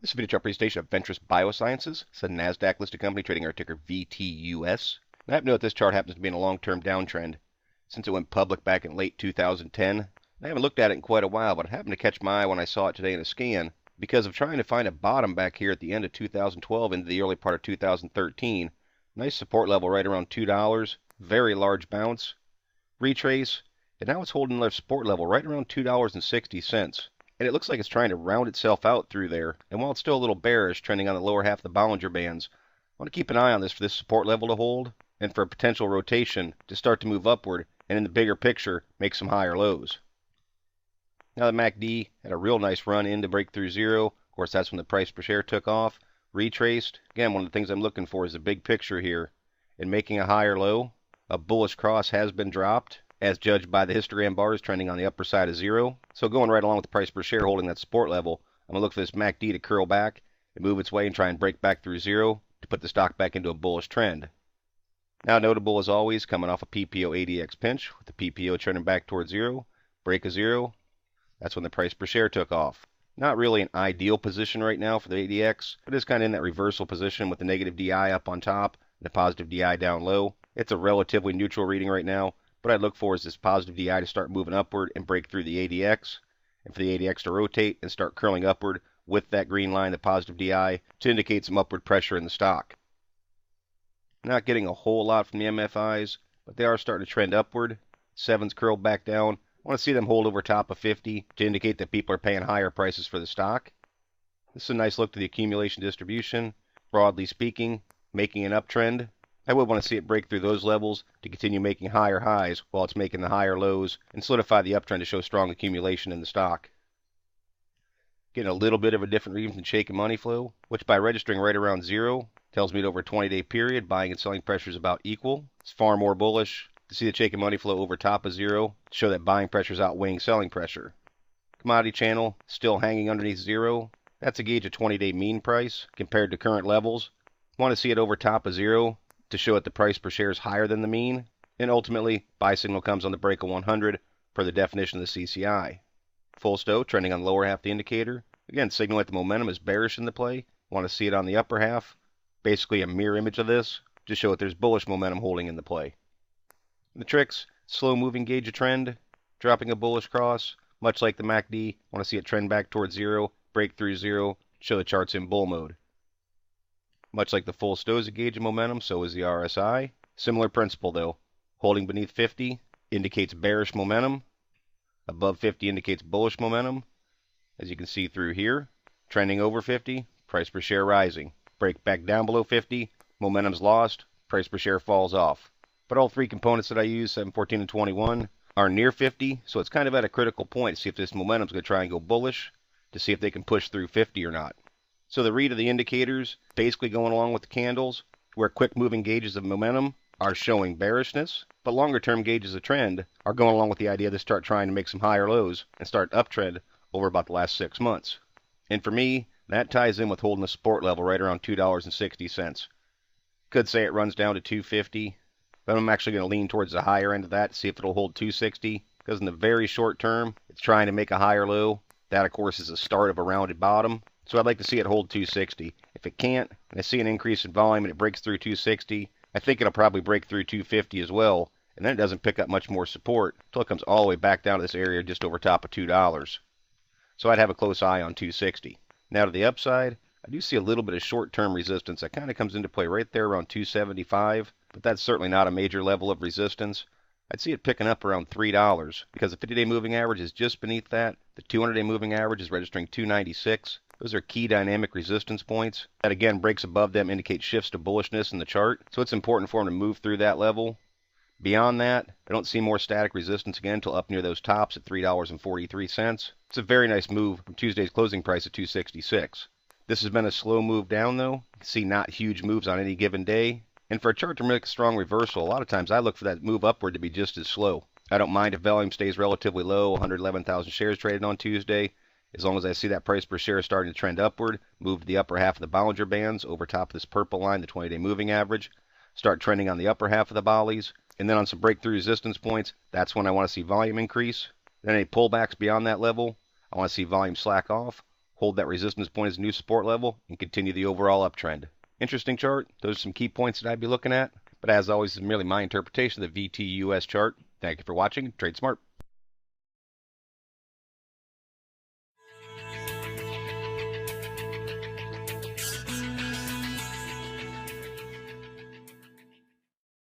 This is a video chart presentation of VTUS Biosciences. It's a NASDAQ listed company trading our ticker VTUS. And I have noted this chart happens to be in a long-term downtrend since it went public back in late 2010. I haven't looked at it in quite a while, but it happened to catch my eye when I saw it today in a scan because of trying to find a bottom back here at the end of 2012 into the early part of 2013. Nice support level right around $2. Very large bounce. Retrace. And now it's holding their support level right around $2.60. And it looks like it's trying to round itself out through there. And while it's still a little bearish, trending on the lower half of the Bollinger Bands, I want to keep an eye on this for this support level to hold and for a potential rotation to start to move upward and in the bigger picture, make some higher lows. Now the MACD had a real nice run in to break through zero. Of course, that's when the price per share took off. Retraced. Again, one of the things I'm looking for is the big picture here. And making a higher low, a bullish cross has been dropped, as judged by the histogram bars trending on the upper side of zero. So going right along with the price per share holding that support level, I'm going to look for this MACD to curl back and move its way and try and break back through zero to put the stock back into a bullish trend. Now notable as always, coming off a PPO ADX pinch with the PPO trending back towards zero, break a zero. That's when the price per share took off. Not really an ideal position right now for the ADX, but it's kind of in that reversal position with the negative DI up on top and the positive DI down low. It's a relatively neutral reading right now. What I'd look for is this positive DI to start moving upward and break through the ADX, and for the ADX to rotate and start curling upward with that green line, the positive DI, to indicate some upward pressure in the stock. Not getting a whole lot from the MFIs, but they are starting to trend upward. 7's curled back down. I want to see them hold over top of 50 to indicate that people are paying higher prices for the stock. This is a nice look to the accumulation distribution. Broadly speaking, making an uptrend. I would want to see it break through those levels to continue making higher highs while it's making the higher lows and solidify the uptrend to show strong accumulation in the stock. Getting a little bit of a different reading than shake and money flow, which by registering right around zero tells me that over a 20-day period, buying and selling pressure is about equal. It's far more bullish to see the shake and money flow over top of zero to show that buying pressure is outweighing selling pressure. Commodity channel still hanging underneath zero. That's a gauge of 20-day mean price compared to current levels. Want to see it over top of zero to show that the price per share is higher than the mean, and ultimately, buy signal comes on the break of 100 per the definition of the CCI. Full stow trending on the lower half of the indicator. Again, signal that the momentum is bearish in the play. Want to see it on the upper half. Basically a mirror image of this to show that there's bullish momentum holding in the play. The tricks, slow moving gauge a trend, dropping a bullish cross, much like the MACD. Want to see it trend back towards zero, break through zero, show the charts in bull mode. Much like the full stow is a gauge of momentum, so is the RSI. Similar principle though. Holding beneath 50 indicates bearish momentum. Above 50 indicates bullish momentum. As you can see through here, trending over 50, price per share rising. Break back down below 50, momentum's lost, price per share falls off. But all three components that I use, 7, 14, and 21, are near 50, so it's kind of at a critical point to see if this momentum's going to try and go bullish, to see if they can push through 50 or not. So the read of the indicators, basically going along with the candles, where quick moving gauges of momentum are showing bearishness, but longer term gauges of trend are going along with the idea to start trying to make some higher lows and start uptrend over about the last 6 months. And for me, that ties in with holding a support level right around $2.60. Could say it runs down to $2.50, but I'm actually going to lean towards the higher end of that to see if it'll hold $2.60, because in the very short term, it's trying to make a higher low. That, of course, is the start of a rounded bottom. So I'd like to see it hold 260. If it can't, and I see an increase in volume and it breaks through 260, I think it'll probably break through 250 as well, and then it doesn't pick up much more support until it comes all the way back down to this area just over top of $2. So I'd have a close eye on 260. Now to the upside, I do see a little bit of short-term resistance that kind of comes into play right there around 275, but that's certainly not a major level of resistance. I'd see it picking up around $3 because the 50-day moving average is just beneath that. The 200-day moving average is registering 296. Those are key dynamic resistance points. That again breaks above them, indicates shifts to bullishness in the chart. So it's important for them to move through that level. Beyond that, I don't see more static resistance again until up near those tops at $3.43. It's a very nice move from Tuesday's closing price at $2.66. This has been a slow move down though. You can see not huge moves on any given day. And for a chart to make a strong reversal, a lot of times I look for that move upward to be just as slow. I don't mind if volume stays relatively low, 111,000 shares traded on Tuesday. As long as I see that price per share starting to trend upward, move to the upper half of the Bollinger Bands over top of this purple line, the 20-day moving average, start trending on the upper half of the Bollies, and then on some breakthrough resistance points, that's when I want to see volume increase. Then any pullbacks beyond that level, I want to see volume slack off, hold that resistance point as a new support level, and continue the overall uptrend. Interesting chart. Those are some key points that I'd be looking at. But as always, this is merely my interpretation of the VTUS chart. Thank you for watching. Trade smart.